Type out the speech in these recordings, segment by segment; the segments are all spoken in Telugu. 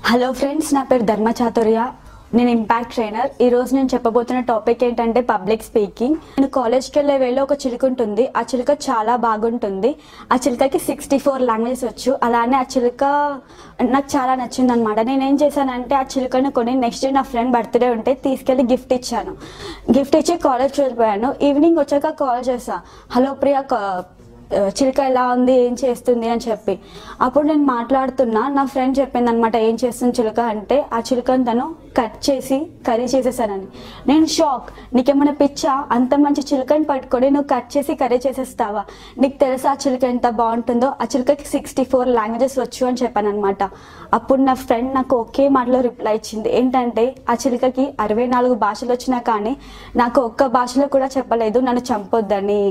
హలో ఫ్రెండ్స్, నా పేరు ధర్మ చాతుర్య. నేను ఇంపాక్ట్ ట్రైనర్. ఈరోజు నేను చెప్పబోతున్న టాపిక్ ఏంటంటే పబ్లిక్ స్పీకింగ్. నేను కాలేజ్కి వెళ్ళే వేళ ఒక చిలుక ఉంటుంది. ఆ చిలుక చాలా బాగుంటుంది. ఆ చిలుకకి 64 లాంగ్వేజెస్ వచ్చు. అలానే ఆ చిలుక నాకు చాలా నచ్చింది అనమాట. నేను ఏం చేశానంటే ఆ చిలుకను కొని నెక్స్ట్ డే నా ఫ్రెండ్ బర్త్డే ఉంటే తీసుకెళ్ళి గిఫ్ట్ ఇచ్చాను. గిఫ్ట్ ఇచ్చి కాలేజ్కి వెళ్ళిపోయాను. ఈవినింగ్ వచ్చాక కాల్ చేశా, హలో ప్రియా, చిలుక ఎలా ఉంది, ఏం చేస్తుంది అని చెప్పి. అప్పుడు నేను మాట్లాడుతున్నా, నా ఫ్రెండ్ చెప్పింది అనమాట ఏం చేస్తుంది చిలుక అంటే, ఆ చిలుకను తను కట్ చేసి కర్రీ చేసేసానని. నేను షాక్. నీకేమైనా పిచ్చా? అంత మంచి చిలుకని పట్టుకొని నువ్వు కట్ చేసి కర్రీ చేసేస్తావా? నీకు తెలుసా ఆ చిలుక ఎంత బాగుంటుందో? ఆ చిలుకకి 64 లాంగ్వేజెస్ వచ్చు అని చెప్పాను అనమాట. అప్పుడు నా ఫ్రెండ్ నాకు ఒకే మాటలో రిప్లై ఇచ్చింది. ఏంటంటే ఆ చిలుకకి 64 భాషలు వచ్చినా కానీ నాకు ఒక్క భాషలో కూడా చెప్పలేదు నన్ను చంపొద్దని.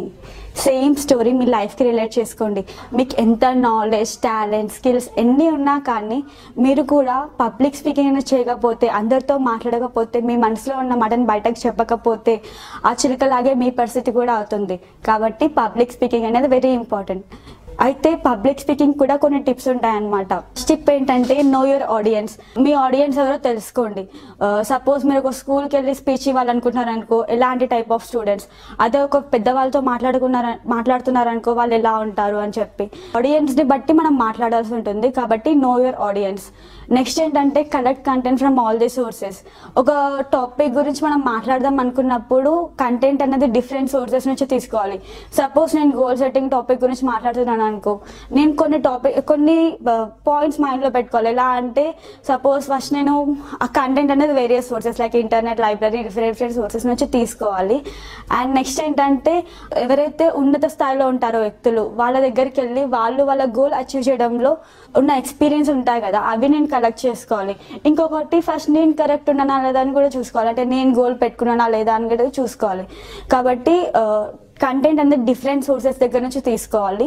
సేమ్ స్టోరీ మీ లైఫ్కి రిలేట్ చేసుకోండి. మీకు ఎంత నాలెడ్జ్, టాలెంట్, స్కిల్స్ ఎన్ని ఉన్నా కానీ మీరు కూడా పబ్లిక్ స్పీకింగ్ అనేది చేయకపోతే, అందరితో మాట్లాడకపోతే, మీ మనసులో ఉన్న మాటను బయటకు చెప్పకపోతే ఆ చిలుకలాగే మీ పరిస్థితి కూడా అవుతుంది. కాబట్టి పబ్లిక్ స్పీకింగ్ అనేది వెరీ ఇంపార్టెంట్. అయితే పబ్లిక్ స్పీకింగ్ కూడా కొన్ని టిప్స్ ఉంటాయన్నమాట. ఫస్ట్ టిప్ ఏంటంటే నో యువర్ ఆడియన్స్. మీ ఆడియన్స్ ఎవరో తెలుసుకోండి. సపోజ్ మీరు ఒక స్కూల్కి వెళ్ళి స్పీచ్ ఇవ్వాలనుకుంటున్నారనుకో, ఎలాంటి టైప్ ఆఫ్ స్టూడెంట్స్, అదే ఒక పెద్దవాళ్ళతో మాట్లాడుతున్నారనుకో వాళ్ళు ఎలా ఉంటారు అని చెప్పి ఆడియన్స్ని బట్టి మనం మాట్లాడాల్సి ఉంటుంది. కాబట్టి నో యువర్ ఆడియన్స్. నెక్స్ట్ ఏంటంటే collect content from all the sources. ఒక టాపిక్ గురించి మనం మాట్లాడదాం అనుకున్నప్పుడు కంటెంట్ అనేది డిఫరెంట్ సోర్సెస్ నుంచి తీసుకోవాలి. సపోజ్ నేను గోల్ సెట్టింగ్ టాపిక్ గురించి మాట్లాడుతున్నాను అనుకో, నేను కొన్ని పాయింట్స్ మైండ్లో పెట్టుకోవాలి. ఎలా అంటే సపోజ్ ఫస్ట్ నేను ఆ కంటెంట్ అనేది various sources like internet, library, different sources నుంచి తీసుకోవాలి. అండ్ నెక్స్ట్ ఏంటంటే ఎవరైతే ఉన్నత స్థాయిలో ఉంటారో వ్యక్తులు, వాళ్ళ దగ్గరికి వెళ్ళి వాళ్ళ గోల్ అచీవ్ చేయడంలో ఉన్న ఎక్స్పీరియన్స్ ఉంటాయి కదా, అవి నేను కలెక్ట్ చేసుకోవాలి. ఇంకొకటి ఫస్ట్ నేను కరెక్ట్ ఉన్నానా లేదా అని కూడా చూసుకోవాలి. అంటే నేను గోల్ పెట్టుకున్నానా లేదా అని కూడా చూసుకోవాలి. కాబట్టి కంటెంట్ అనేది డిఫరెంట్ సోర్సెస్ దగ్గర నుంచి తీసుకోవాలి.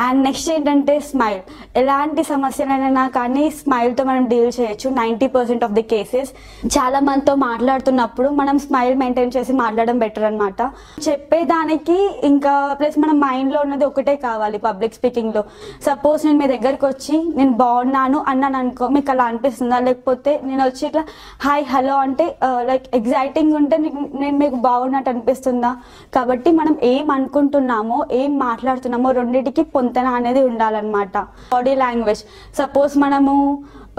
అండ్ నెక్స్ట్ ఏంటంటే స్మైల్. ఎలాంటి సమస్యలైనా కానీ స్మైల్తో మనం డీల్ చేయొచ్చు 90% ఆఫ్ ది కేసెస్. చాలా మందితో మాట్లాడుతున్నప్పుడు మనం స్మైల్ మెయింటైన్ చేసి మాట్లాడడం బెటర్ అనమాట. చెప్పేదానికి ఇంకా ప్లస్ మన మైండ్లో ఉన్నది ఒకటే కావాలి పబ్లిక్ స్పీకింగ్లో. సపోజ్ నేను మీ దగ్గరకు వచ్చి నేను బాగున్నాను అన్నాను అనుకో, మీకు అలా అనిపిస్తుందా? లేకపోతే నేను వచ్చి ఇట్లా హాయ్ హలో అంటే లైక్ ఎగ్జైటింగ్ ఉంటే నేను మీకు బాగున్నట్టు అనిపిస్తుందా? కాబట్టి మనం ఏం అనుకుంటున్నామో, ఏం మాట్లాడుతున్నామో రెండింటికి పొంతన అనేది ఉండాలన్నమాట. Body language. సపోజ్ మనము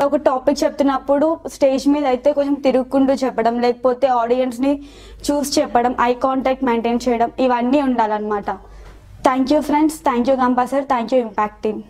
ఒక టాపిక్ చెప్తున్నప్పుడు స్టేజ్ మీద అయితే కొంచెం తిరుగుకుంటూ చెప్పడం, లేకపోతే ఆడియన్స్ని చూసి చెప్పడం, ఐ కాంటాక్ట్ మెయింటైన్ చేయడం, ఇవన్నీ ఉండాలన్నమాట. Thank you friends. Thank you Gampa sir. Thank you impact team.